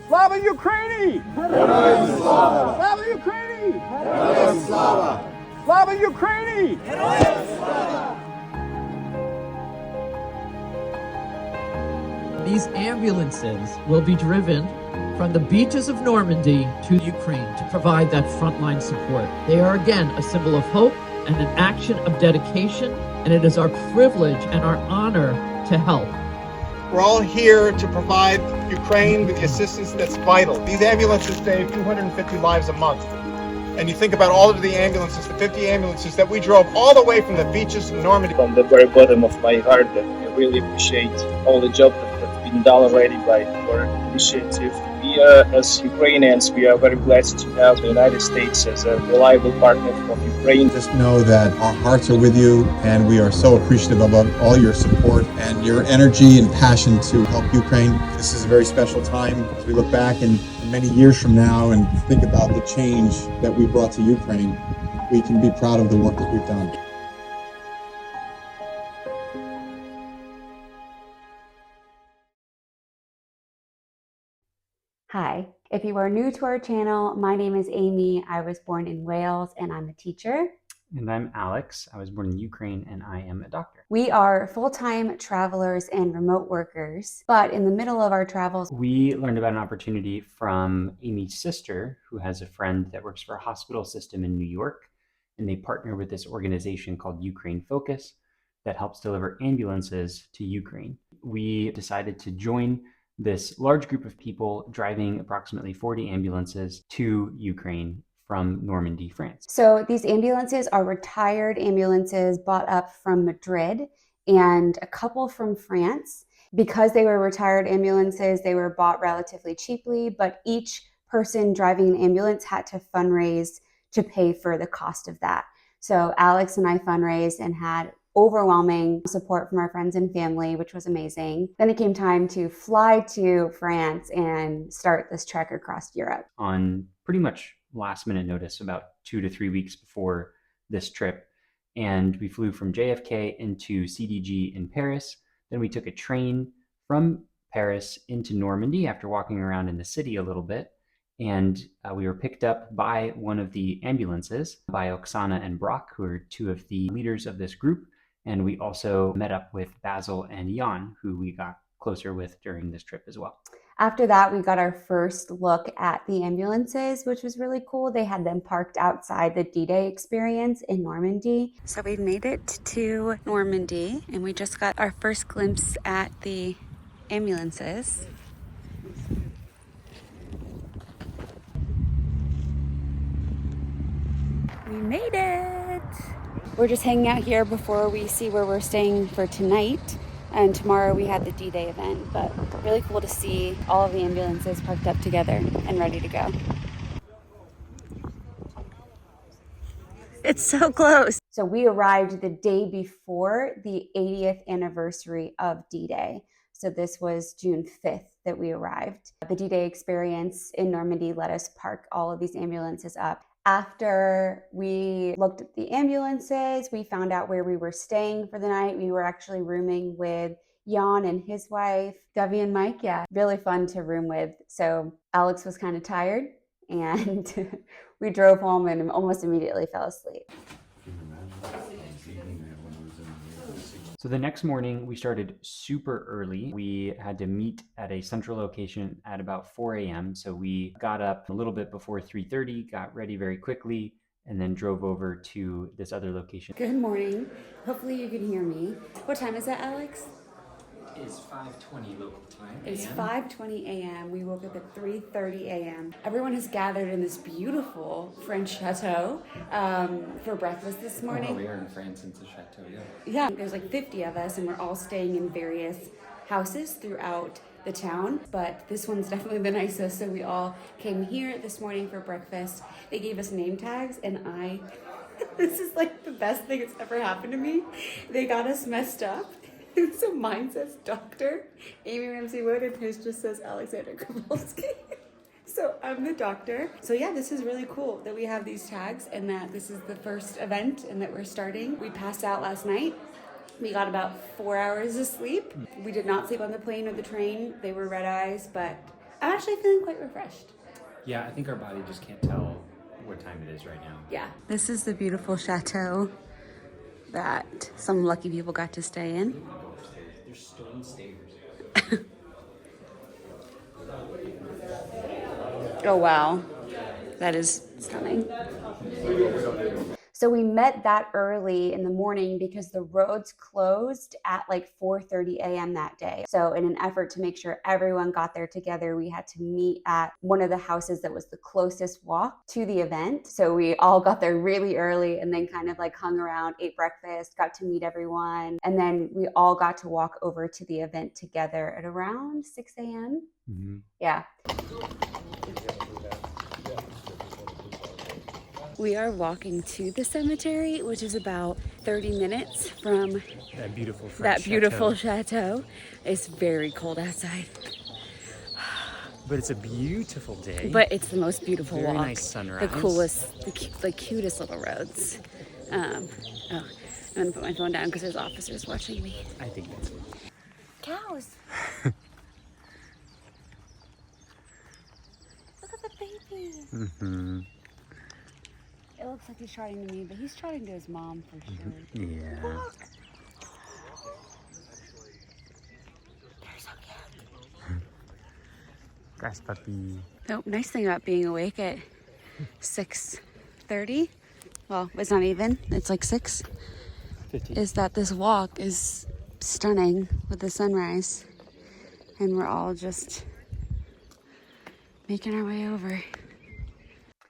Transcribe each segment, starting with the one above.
Slava Ukraini! Героям слава! Slava Ukraini! Героям слава! Slava Ukraini! These ambulances will be driven from the beaches of Normandy to Ukraine to provide that frontline support. They are again a symbol of hope and an action of dedication, and it is our privilege and our honor to help. We're all here to provide Ukraine with the assistance that's vital. These ambulances save 250 lives a month. And you think about all of the ambulances, the 50 ambulances that we drove all the way from the beaches of Normandy. From the very bottom of my heart, that I really appreciate all the job that's been done already by your initiative. We as Ukrainians, we are very blessed to have the United States as a reliable partner of Ukraine. Just know that our hearts are with you, and we are so appreciative of all your support and your energy and passion to help Ukraine. This is a very special time as we look back and many years from now and think about the change that we brought to Ukraine. We can be proud of the work that we've done. Hi, if you are new to our channel, my name is Amy. I was born in Wales and I'm a teacher. And I'm Alex. I was born in Ukraine and I am a doctor. We are full-time travelers and remote workers, but in the middle of our travels, We learned about an opportunity from Amy's sister, who has a friend that works for a hospital system in New York, and they partner with this organization called Ukraine Focus that helps deliver ambulances to Ukraine. We decided to join this large group of people driving approximately 40 ambulances to Ukraine from Normandy, France. So these ambulances are retired ambulances bought up from Madrid and a couple from France. Because they were retired ambulances, they were bought relatively cheaply, but each person driving an ambulance had to fundraise to pay for the cost of that. So Alex and I fundraised and had overwhelming support from our friends and family, which was amazing. Then it came time to fly to France and start this trek across Europe. On pretty much last minute notice, about 2 to 3 weeks before this trip. And we flew from JFK into CDG in Paris. Then we took a train from Paris into Normandy after walking around in the city a little bit. And we were picked up by one of the ambulances, by Oksana and Brock, who are two of the leaders of this group. And we also met up with Basil and Jan, who we got closer with during this trip as well. After that, we got our first look at the ambulances, which was really cool. They had them parked outside the D-Day experience in Normandy. So we made it to Normandy and we just got our first glimpse at the ambulances. We made it! We're just hanging out here before we see where we're staying for tonight. And tomorrow we had the D-Day event, but really cool to see all of the ambulances parked up together and ready to go. It's so close. So we arrived the day before the 80th anniversary of D-Day. So this was June 5th that we arrived. The D-Day experience in Normandy let us park all of these ambulances up. After we looked at the ambulances, we found out where we were staying for the night. We were actually rooming with Jan and his wife, Debbie and Mike. Yeah, really fun to room with. So Alex was kind of tired and we drove home and almost immediately fell asleep. So the next morning, we started super early. We had to meet at a central location at about 4 a.m. So we got up a little bit before 3:30, got ready very quickly, and then drove over to this other location. Good morning. Hopefully you can hear me. What time is that, Alex? It's 5:20 local time. It's 5:20 a.m. We woke up at 3:30 a.m. Everyone has gathered in this beautiful French chateau for breakfast this morning. Oh, we are in France. It's a chateau, yeah. Yeah, there's like 50 of us and we're all staying in various houses throughout the town, but this one's definitely the nicest. So we all came here this morning for breakfast. They gave us name tags and this is like the best thing that's ever happened to me. They got us messed up. So mine says Dr. Amy Ramsey Wood and his just says Alexander Grabowski. So I'm the doctor. So yeah, this is really cool that we have these tags and that this is the first event and that we're starting. We passed out last night. We got about 4 hours of sleep. We did not sleep on the plane or the train. They were red eyes, but I'm actually feeling quite refreshed. Yeah, I think our body just can't tell what time it is right now. Yeah. This is the beautiful chateau that some lucky people got to stay in. There's stone stairs. Oh, wow. That is stunning. So we met that early in the morning because the roads closed at like 4:30 a.m. that day. So in an effort to make sure everyone got there together, we had to meet at one of the houses that was the closest walk to the event. So we all got there really early and then kind of like hung around, ate breakfast, got to meet everyone. And then we all got to walk over to the event together at around 6 a.m. Mm-hmm. Yeah. We are walking to the cemetery, which is about 30 minutes from That beautiful chateau. It's very cold outside. But it's a beautiful day. But it's the most beautiful Very walk. nice sunrise. The coolest, the cutest little roads. I'm gonna put my phone down because there's officers watching me. I think that's it. Cows. Look at the baby. Mm-hmm. It looks like he's trotting to me, but he's trotting to his mom for sure. Yeah. Look. They're so cute. Grass puppy. The nice thing about being awake at 6:30, well, it's not even, it's like 6, 15. is that this walk is stunning with the sunrise. And we're all just making our way over.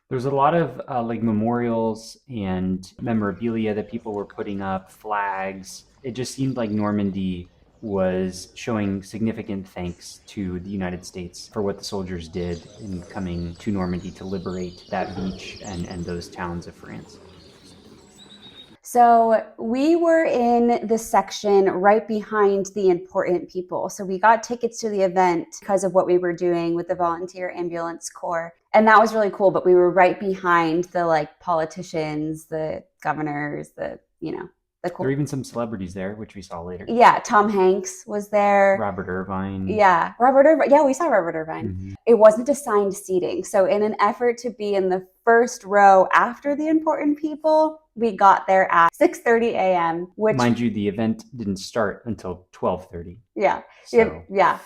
There's a lot of like memorials and memorabilia that people were putting up, flags. It just seemed like Normandy was showing significant thanks to the United States for what the soldiers did in coming to Normandy to liberate that beach and those towns of France. So we were in the section right behind the important people. So we got tickets to the event because of what we were doing with the Volunteer Ambulance Corps. And that was really cool, but we were right behind the like politicians, the governors, the cool. There were even some celebrities there, which we saw later. Yeah, Tom Hanks was there. Robert Irvine. Yeah, Robert Irvine. Yeah, we saw Robert Irvine. Mm-hmm. It wasn't assigned seating. So in an effort to be in the first row after the important people, we got there at 6:30 a.m. Which, mind you, the event didn't start until 12:30. Yeah, So. yeah.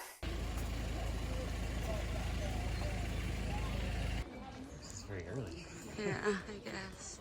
It's very early. Yeah, I guess.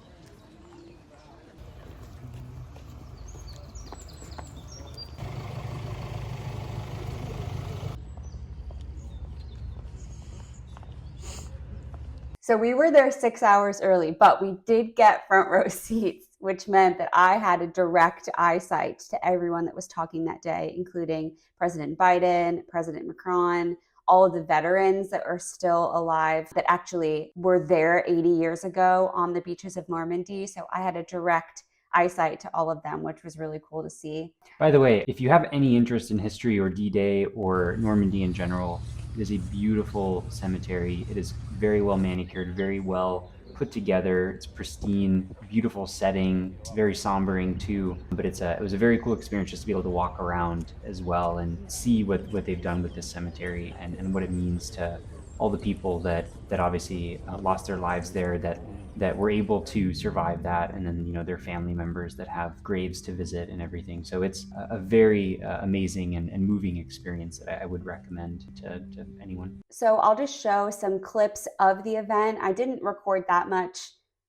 So we were there 6 hours early, but we did get front row seats, which meant that I had a direct eyesight to everyone that was talking that day, including President Biden, President Macron, all of the veterans that are still alive that actually were there 80 years ago on the beaches of Normandy. So I had a direct eyesight to all of them, which was really cool to see. By the way, if you have any interest in history or D-Day or Normandy in general, it is a beautiful cemetery. It is very well manicured, very well put together. It's pristine, beautiful setting. It's very sombering too, but it was a very cool experience just to be able to walk around as well and see what they've done with this cemetery and what it means to all the people that obviously lost their lives there, that were able to survive that, and then their family members that have graves to visit and everything. So it's a very amazing and moving experience that I would recommend to anyone. So I'll just show some clips of the event. I didn't record that much.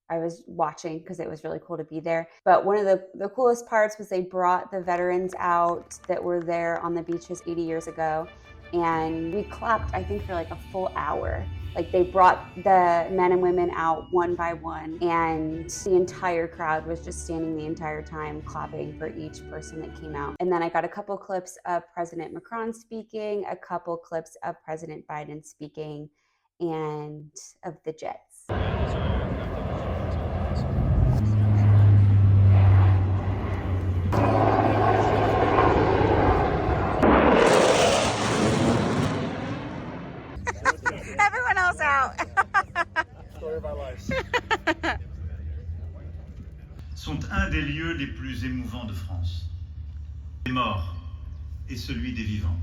I was watching because it was really cool to be there. But one of the coolest parts was they brought the veterans out that were there on the beaches 80 years ago. And we clapped, I think, for like a full hour. Like they brought the men and women out one by one, and the entire crowd was just standing the entire time clapping for each person that came out. And then I got a couple clips of President Macron speaking, a couple clips of President Biden speaking, and of the jets. Everyone else out. Story of our lives. Sont un des lieux les plus émouvants de France. Les morts et celui des vivants.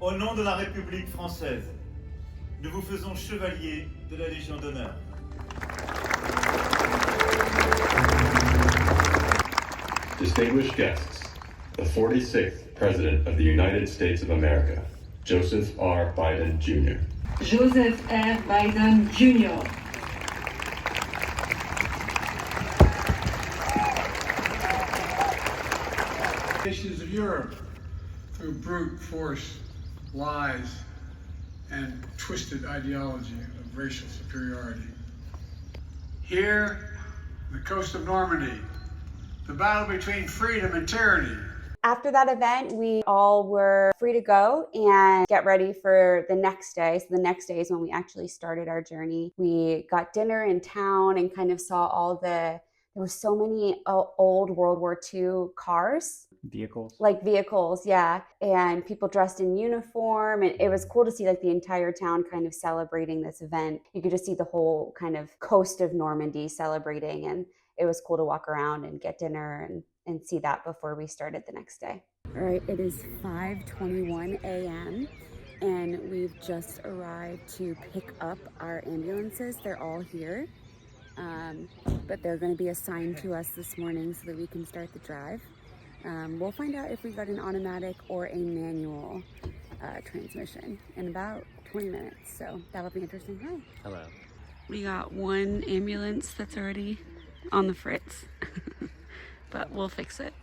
Au nom de la République française, nous vous faisons chevalier de la Légion d'honneur. Distinguished guests, the 46th President of the United States of America, Joseph R. Biden Jr. Joseph R. Biden Jr. Nations of Europe through brute force, lies, and twisted ideology of racial superiority. Here, the coast of Normandy, the battle between freedom and tyranny. After that event, we all were free to go and get ready for the next day. So the next day is when we actually started our journey. We got dinner in town and kind of saw there were so many old World War II cars. Vehicles, yeah. And people dressed in uniform. And it was cool to see like the entire town kind of celebrating this event. You could just see the whole kind of coast of Normandy celebrating. And it was cool to walk around and get dinner and see that before we started the next day. All right, it is 5:21 a.m. and we've just arrived to pick up our ambulances. They're all here, but they're going to be assigned to us this morning so that we can start the drive. We'll find out if we got an automatic or a manual transmission in about 20 minutes, so that'll be interesting. Hi. Hello. We got one ambulance that's already on the fritz. But we'll fix it.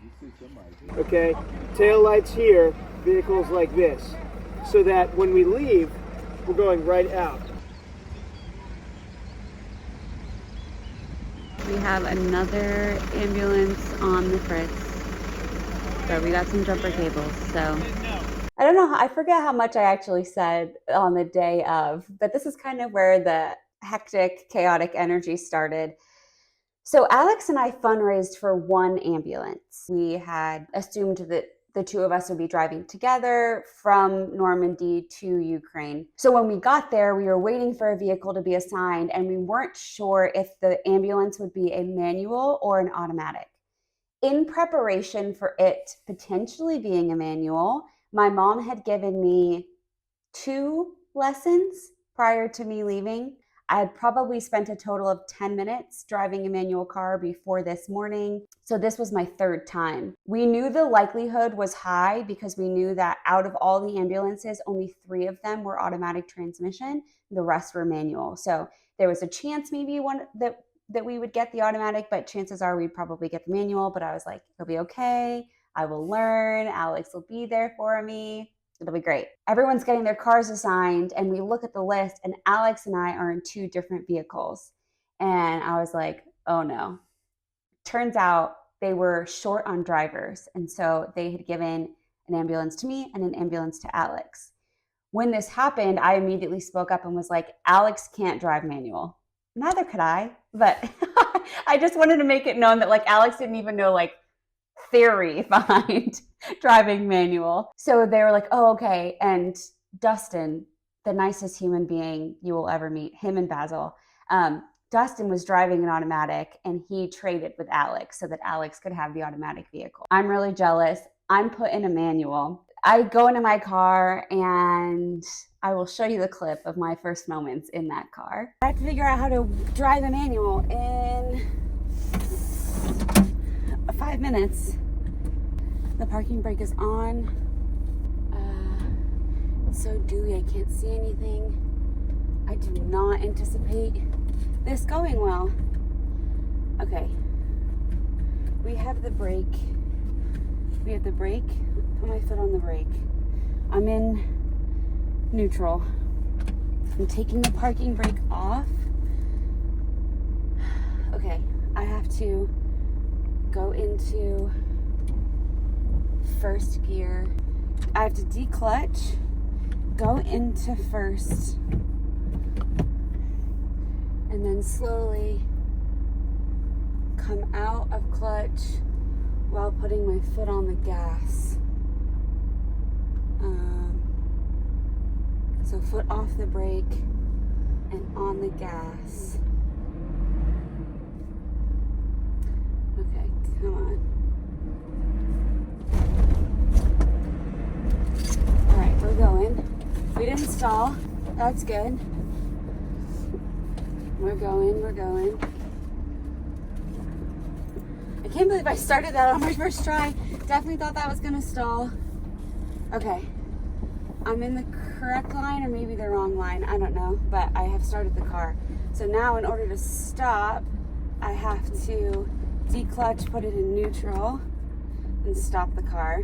Okay, tail lights here, vehicles like this, so that when we leave, we're going right out. We have another ambulance on the fritz. So we got some jumper cables, so. I don't know, I forget how much I actually said on the day of, but this is kind of where the hectic, chaotic energy started. So Alex and I fundraised for one ambulance. We had assumed that the two of us would be driving together from Normandy to Ukraine. So when we got there, we were waiting for a vehicle to be assigned and we weren't sure if the ambulance would be a manual or an automatic. In preparation for it potentially being a manual, my mom had given me 2 lessons prior to me leaving. I had probably spent a total of 10 minutes driving a manual car before this morning. So this was my 3rd time. We knew the likelihood was high because we knew that out of all the ambulances, only 3 of them were automatic transmission. The rest were manual. So there was a chance maybe that we would get the automatic, but chances are we'd probably get the manual. But I was like, it'll be okay. I will learn. Alex will be there for me. It'll be great. Everyone's getting their cars assigned and we look at the list and Alex and I are in 2 different vehicles. And I was like, oh no. Turns out they were short on drivers. And so they had given an ambulance to me and an ambulance to Alex. When this happened, I immediately spoke up and was like, Alex can't drive manual. Neither could I, but I just wanted to make it known that like Alex didn't even know like theory behind driving manual. So they were like, oh, okay. And Dustin, the nicest human being you will ever meet, him and Basil, Dustin was driving an automatic and he traded with Alex so that Alex could have the automatic vehicle. I'm really jealous. I'm put in a manual. I go into my car and I will show you the clip of my first moments in that car. I have to figure out how to drive a manual in 5 minutes. The parking brake is on. It's so dewy, I can't see anything. I do not anticipate this going well. Okay. We have the brake. Put my foot on the brake. I'm in neutral. I'm taking the parking brake off. Okay, I have to go into first gear. I have to declutch, go into first, and then slowly come out of clutch while putting my foot on the gas. So foot off the brake and on the gas. Okay, come on. All right, we're going. We didn't stall. That's good. We're going. I can't believe I started that on my first try. Definitely thought that was gonna stall. Okay. I'm in the correct line or maybe the wrong line. I don't know, but I have started the car. So now in order to stop, I have to declutch, put it in neutral, and stop the car.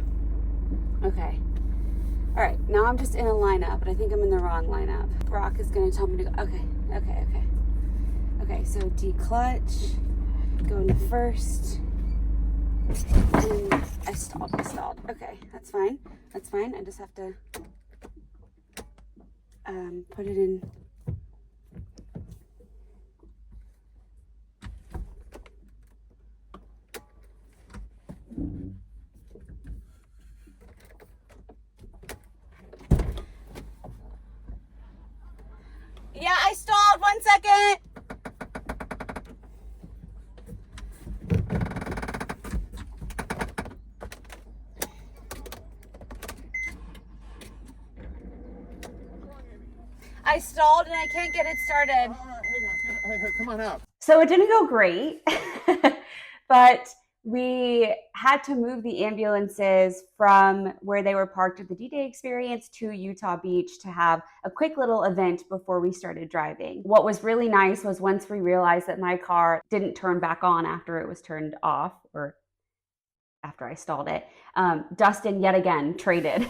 Okay. All right, now I'm just in a lineup, but I think I'm in the wrong lineup. Brock is gonna tell me to go, okay. Okay, so declutch, go into first, and I stalled. Okay, that's fine. I just have to put it in. Yeah, I stalled. 1 second. I stalled and I can't get it started. Hang on, come on out. So it didn't go great, but we had to move the ambulances from where they were parked at the D-Day experience to Utah Beach to have a quick little event before we started driving. What was really nice was once we realized that my car didn't turn back on after it was turned off, or after I stalled it, Dustin yet again traded.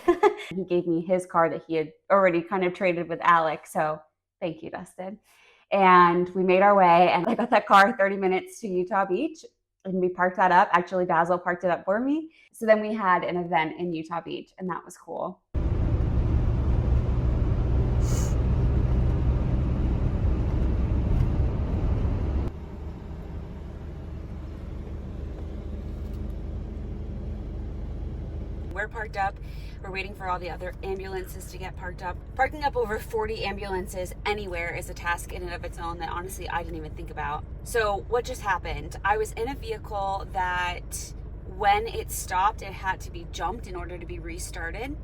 He gave me his car that he had already kind of traded with Alex. So thank you, Dustin. And we made our way, and I got that car 30 minutes to Utah Beach, and we parked that up. Actually, Basil parked it up for me. So then we had an event in Utah Beach, and that was cool. We're parked up. We're waiting for all the other ambulances to get parked up. Parking up over 40 ambulances anywhere is a task in and of its own that honestly I didn't even think about. So what just happened? I was in a vehicle that when it stopped, it had to be jumped in order to be restarted.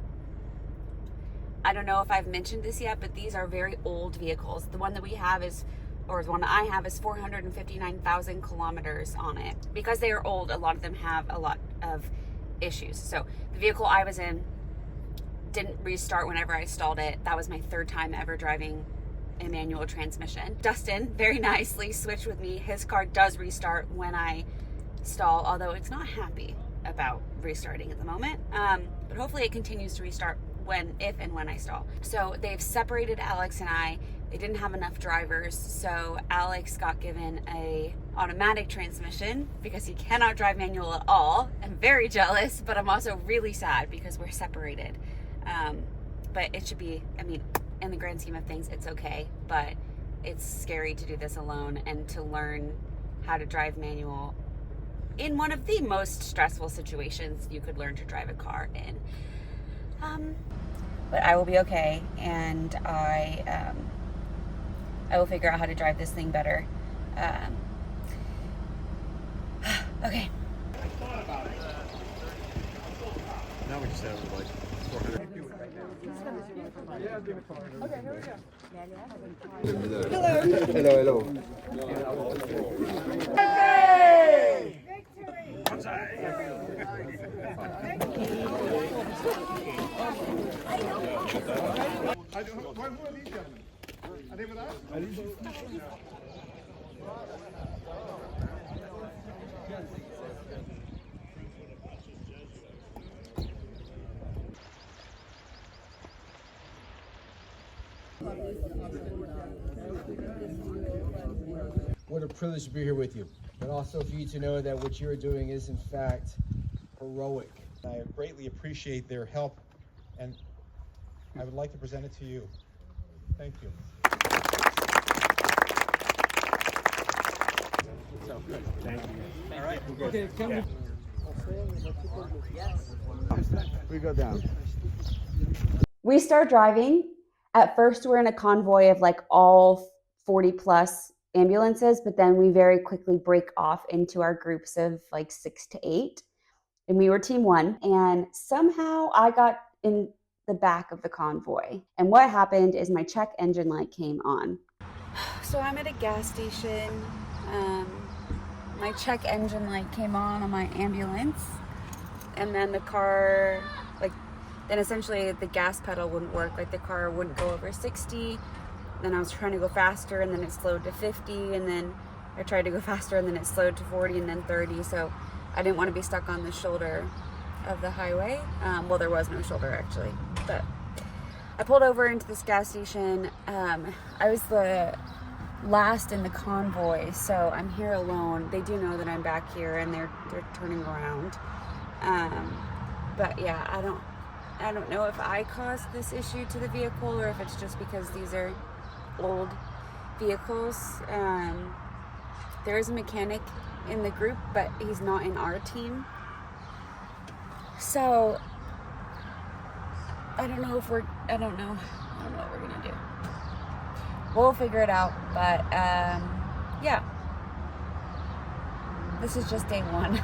I don't know if I've mentioned this yet, but these are very old vehicles. The one that we have is, or the one that I have is 459,000 kilometers on it. Because they are old, a lot of them have a lot of issues. So the vehicle I was in didn't restart whenever I stalled it. That was my third time ever driving a manual transmission. Dustin very nicely switched with me. His car does restart when I stall, although it's not happy about restarting at the moment. But hopefully it continues to restart if and when I stall. So they've separated Alex and I. They didn't have enough drivers, so Alex got given a automatic transmission because he cannot drive manual at all. I'm very jealous, but I'm also really sad because we're separated. But it should be, I mean, in the grand scheme of things, it's okay, but it's scary to do this alone and to learn how to drive manual in one of the most stressful situations you could learn to drive a car in. But I will be okay, and I will figure out how to drive this thing better. Okay. Now we just have like 400. Okay, here we go. Hello. Hey! Are they with us? What a privilege to be here with you, but also for you to know that what you're doing is in fact heroic. I greatly appreciate their help, and I would like to present it to you. Thank you. Thank you. All right. Okay, come Yeah. We go down. We start driving. At first, we're in a convoy of like all 40 plus ambulances, but then we very quickly break off into our groups of like 6 to 8. And we were team 1. And somehow I got in the back of the convoy. And what happened is my check engine light came on. So I'm at a gas station. My check engine light came on my ambulance, and then the car, then essentially the gas pedal wouldn't work. The car wouldn't go over 60. Then I was trying to go faster, and then it slowed to 50, and then I tried to go faster, and then it slowed to 40, and then 30. So I didn't want to be stuck on the shoulder of the highway. Well, there was no shoulder actually, but I pulled over into this gas station. I was the last in the convoy, so I'm here alone. They do know that I'm back here, and they're turning around. But yeah, I don't know if I caused this issue to the vehicle or if it's just because these are old vehicles. There is a mechanic in the group, but he's not in our team. So I don't know what we're gonna do. We'll figure it out, but yeah, this is just day one.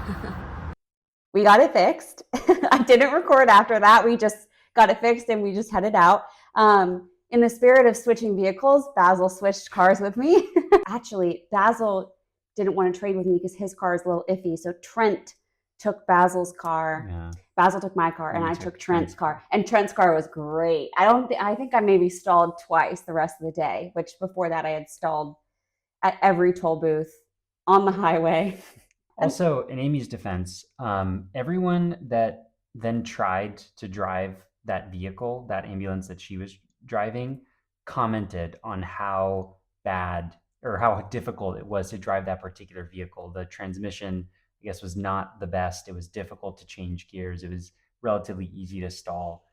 We got it fixed. I didn't record after that. We just got it fixed and we just headed out. In the spirit of switching vehicles, Basil switched cars with me. Actually, Basil didn't want to trade with me because his car is a little iffy. So Trent took Basil's car. Yeah. Basil took my car, and I took Trent's car. And Trent's car was great. I think I maybe stalled twice the rest of the day, which before that I had stalled at every toll booth on the highway. Also, in Amy's defense, everyone that then tried to drive that vehicle, that ambulance that she was driving, commented on how bad or how difficult it was to drive that particular vehicle. The transmission, I guess, was not the best. It was difficult to change gears. It was relatively easy to stall.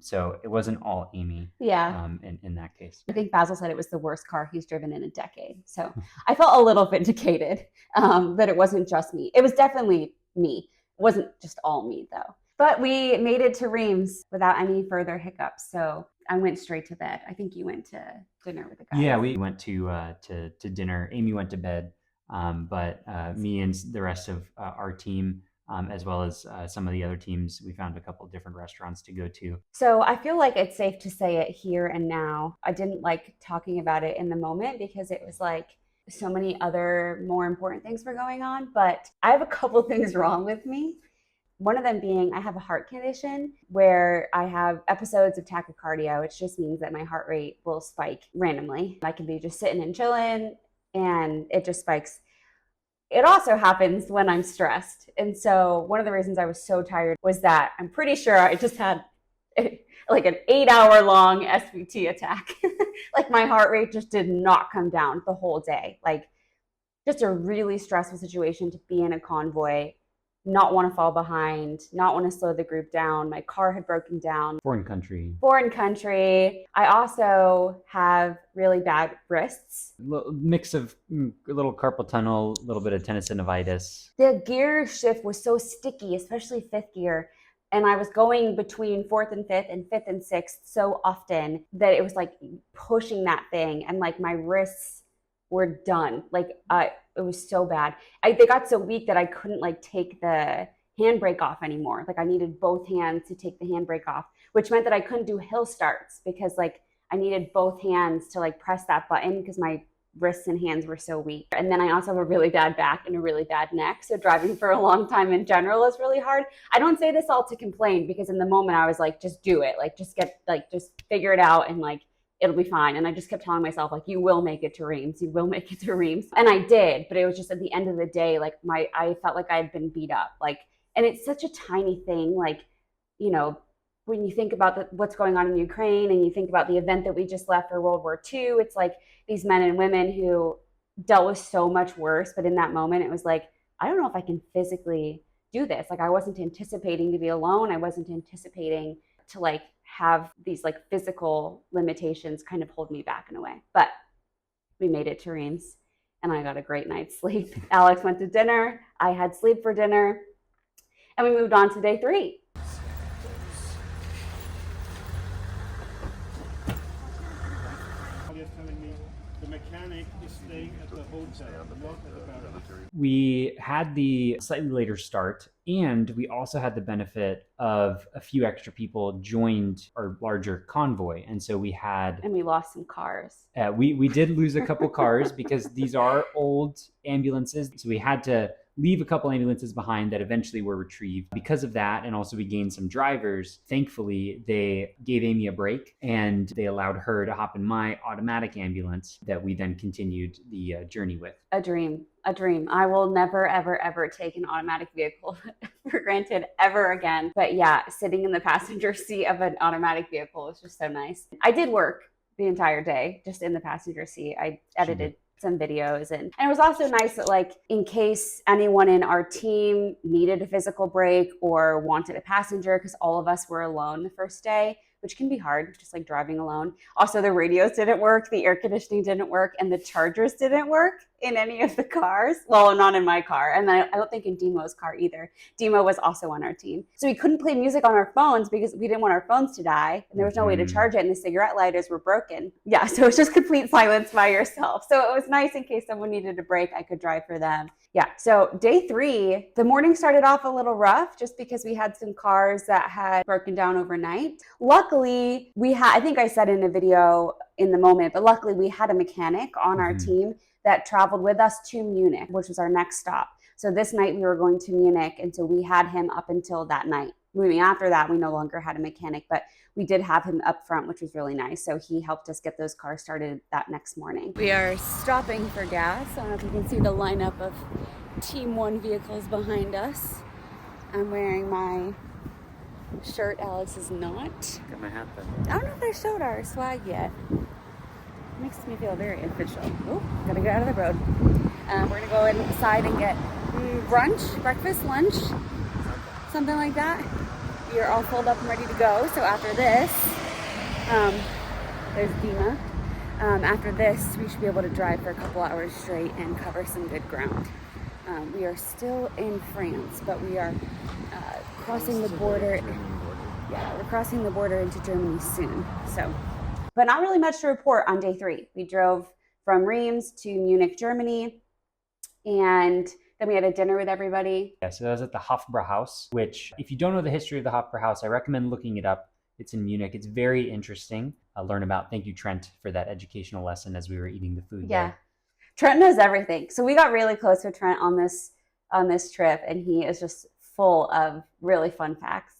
So it wasn't all Amy. Yeah. In that case, I think Basil said it was the worst car he's driven in a decade. So I felt a little vindicated that it wasn't just me. It was definitely me. It wasn't just all me though. But we made it to Reims without any further hiccups. So I went straight to bed. I think you went to dinner with the guys. Yeah, we went to dinner. Amy went to bed, but me and the rest of our team, as well as some of the other teams, we found a couple of different restaurants to go to. So I feel like it's safe to say it here and now. I didn't like talking about it in the moment because it was like so many other more important things were going on. But I have a couple things wrong with me. One of them being I have a heart condition where I have episodes of tachycardia, which just means that my heart rate will spike randomly. I can be just sitting and chilling and it just spikes. It also happens when I'm stressed. And so one of the reasons I was so tired was that I'm pretty sure I just had like an 8-hour-long SVT attack. Like my heart rate just did not come down the whole day. Like just a really stressful situation to be in a convoy, not want to fall behind, not want to slow the group down. My car had broken down. Foreign country. I also have really bad wrists. Mix of a little carpal tunnel, a little bit of tendinitis. The gear shift was so sticky, especially fifth gear. And I was going between fourth and fifth and sixth so often that it was like pushing that thing. And like my wrists were done. Like it was so bad. They got so weak that I couldn't like take the handbrake off anymore. Like I needed both hands to take the handbrake off, which meant that I couldn't do hill starts because like I needed both hands to like press that button because my wrists and hands were so weak. And then I also have a really bad back and a really bad neck. So driving for a long time in general is really hard. I don't say this all to complain because in the moment I was like, just do it. Like just figure it out and like it'll be fine. And I just kept telling myself, like, you will make it to Reims. You will make it to Reims. And I did, but it was just at the end of the day, like I felt like I had been beat up. Like, and it's such a tiny thing. Like, you know, when you think about what's going on in Ukraine and you think about the event that we just left for World War II, it's like these men and women who dealt with so much worse. But in that moment, it was like, I don't know if I can physically do this. Like I wasn't anticipating to be alone. I wasn't anticipating to like have these like physical limitations kind of hold me back in a way. But we made it to Reims and I got a great night's sleep. Alex went to dinner. I had sleep for dinner and we moved on to day 3. the mechanic is staying at the hotel, not at the barracks. We had the slightly later start, and we also had the benefit of a few extra people joined our larger convoy. And so we had... And we lost some cars. We did lose a couple cars because these are old ambulances. So we had to leave a couple ambulances behind that eventually were retrieved. Because of that, and also we gained some drivers, thankfully, they gave Amy a break and they allowed her to hop in my automatic ambulance that we then continued the journey with. A dream. A dream. I will never, ever, ever take an automatic vehicle for granted ever again. But yeah, sitting in the passenger seat of an automatic vehicle was just so nice. I did work the entire day just in the passenger seat. I edited some videos and it was also nice that, like, in case anyone in our team needed a physical break or wanted a passenger, because all of us were alone the first day, which can be hard, just like driving alone. Also, the radios didn't work, the air conditioning didn't work, and the chargers didn't work in any of the cars. Well, not in my car, and I don't think in Demo's car either. Demo was also on our team. So we couldn't play music on our phones because we didn't want our phones to die, and there was no way to charge it, and the cigarette lighters were broken. Yeah, so it's just complete silence by yourself. So it was nice in case someone needed a break, I could drive for them. Yeah, so day 3, the morning started off a little rough just because we had some cars that had broken down overnight. Luckily, we had, I think I said in a video in the moment, but luckily we had a mechanic on our team that traveled with us to Munich, which was our next stop. So this night we were going to Munich, and so we had him up until that night. Moving after that, we no longer had a mechanic, but we did have him up front, which was really nice. So he helped us get those cars started that next morning. We are stopping for gas. I don't know if you can see the lineup of Team 1 vehicles behind us. I'm wearing my shirt. Alex is not. Got my hat then. I don't know if they showed our swag yet. Makes me feel very official. Oh, gotta get out of the road. We're gonna go inside and get brunch, breakfast, lunch, something like that. We are all filled up and ready to go. So after this, there's Dima. After this, we should be able to drive for a couple hours straight and cover some good ground. We are still in France, but we are crossing the border. Yeah, we're crossing the border into Germany soon. So, but not really much to report on day 3. We drove from Reims to Munich, Germany, and then we had a dinner with everybody. Yeah, so that was at the Hofbrauhaus, which, if you don't know the history of the Hofbrauhaus, I recommend looking it up. It's in Munich. It's very interesting. Learn about. Thank you, Trent, for that educational lesson as we were eating the food. Yeah, there. Trent knows everything. So we got really close with Trent on this trip, and he is just full of really fun facts.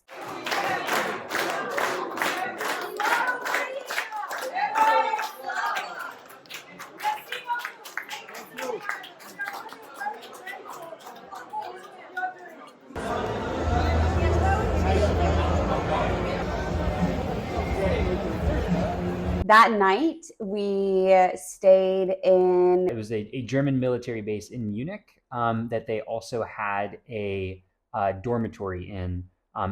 That night, we stayed in... It was a German military base in Munich that they also had a dormitory in,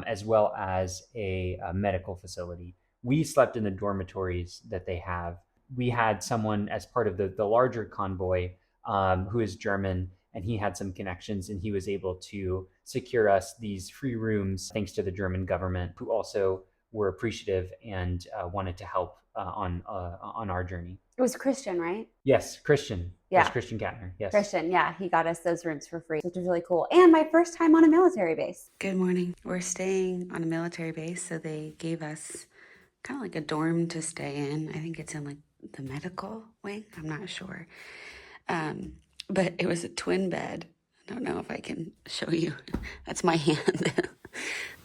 as well as a medical facility. We slept in the dormitories that they have. We had someone as part of the larger convoy who is German, and he had some connections, and he was able to secure us these free rooms thanks to the German government, who also were appreciative and wanted to help on our journey. It was Christian, right? Yes, Christian. Yeah. It was Christian Katner. Yes. Christian, yeah. He got us those rooms for free, which was really cool. And my first time on a military base. Good morning. We're staying on a military base, so they gave us kind of like a dorm to stay in. I think it's in like the medical wing. I'm not sure. But it was a twin bed. I don't know if I can show you. That's my hand.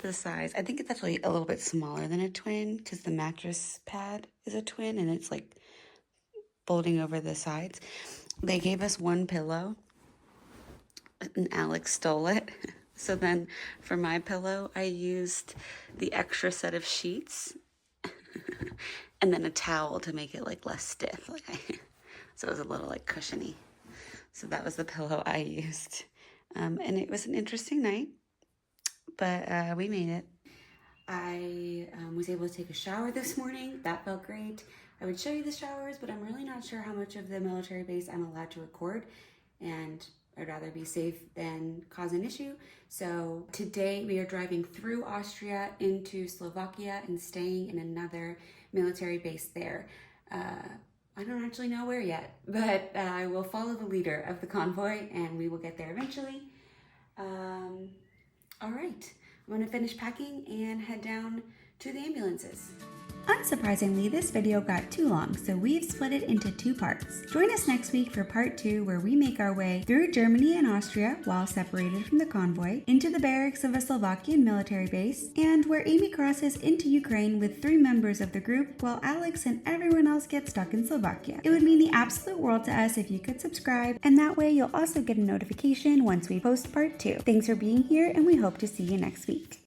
The size. I think it's actually a little bit smaller than a twin because the mattress pad is a twin and it's like folding over the sides. They gave us one pillow and Alex stole it. So then for my pillow, I used the extra set of sheets and then a towel to make it like less stiff. So it was a little like cushiony. So that was the pillow I used. And it was an interesting night. But we made it. I was able to take a shower this morning. That felt great. I would show you the showers, but I'm really not sure how much of the military base I'm allowed to record. And I'd rather be safe than cause an issue. So today we are driving through Austria into Slovakia and staying in another military base there. I don't actually know where yet, but I will follow the leader of the convoy and we will get there eventually. All right, I'm gonna finish packing and head down to the ambulances. Unsurprisingly, this video got too long, so we've split it into 2 parts. Join us next week for part 2, where we make our way through Germany and Austria while separated from the convoy, into the barracks of a Slovakian military base, and where Amy crosses into Ukraine with 3 members of the group while Alex and everyone else get stuck in Slovakia. It would mean the absolute world to us if you could subscribe, and that way you'll also get a notification once we post part 2. Thanks for being here, and we hope to see you next week.